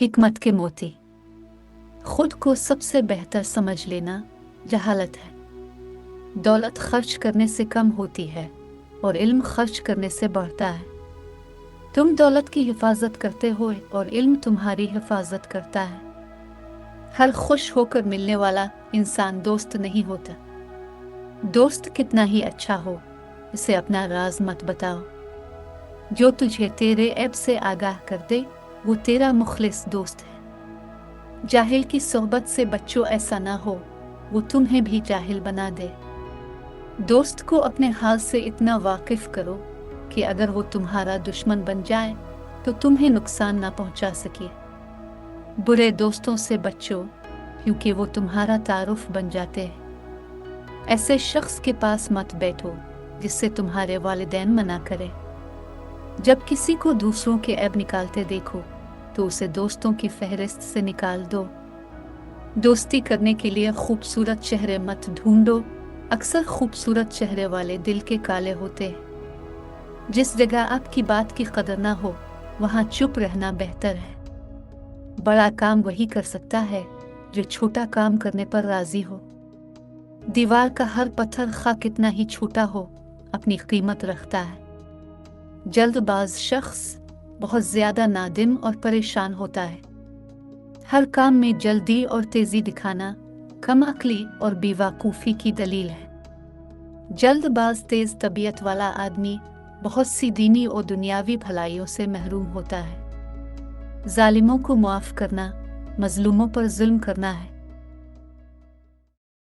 हिकमत के मोती। खुद को सबसे बेहतर समझ लेना जहालत है। दौलत खर्च करने से कम होती है और इल्म खर्च करने से बढ़ता है। तुम दौलत की हिफाजत करते हो और इल्म तुम्हारी हिफाजत करता है। हर खुश होकर मिलने वाला इंसान दोस्त नहीं होता। दोस्त कितना ही अच्छा हो, इसे अपना राज मत बताओ। जो तुझे तेरे ऐब से आगाह कर दे वो तेरा मुखलिस दोस्त है। जाहिल की सोहबत से बच्चों ऐसा ना हो वो तुम्हें भी जाहिल बना दे। दोस्त को अपने हाल से इतना वाकिफ करो कि अगर वो तुम्हारा दुश्मन बन जाए तो तुम्हें नुकसान ना पहुंचा सके। बुरे दोस्तों से बचो क्योंकि वो तुम्हारा तारुफ बन जाते हैं। ऐसे शख्स के पास मत बैठो जिससे तुम्हारे वालिदैन मना करे। जब किसी को दूसरों के ऐब निकालते देखो तो उसे दोस्तों की फहरिस्त से निकाल दो। दोस्ती करने के लिए खूबसूरत चेहरे मत ढूंढो, अक्सर खूबसूरत चेहरे वाले दिल के काले होते हैं। जिस जगह आपकी बात की कदर ना हो वहां चुप रहना बेहतर है। बड़ा काम वही कर सकता है जो छोटा काम करने पर राजी हो। दीवार का हर पत्थर खा कितना ही छोटा हो अपनी कीमत रखता है। जल्दबाज शख्स बहुत ज्यादा नादिम और परेशान होता है। हर काम में जल्दी और तेजी दिखाना कम अक्ली और बेवकूफ़ी की दलील है। जल्दबाज तेज तबीयत वाला आदमी बहुत सी दीनी और दुनियावी भलाइयों से महरूम होता है। जालिमों को माफ़ करना मजलूमों पर जुल्म करना है।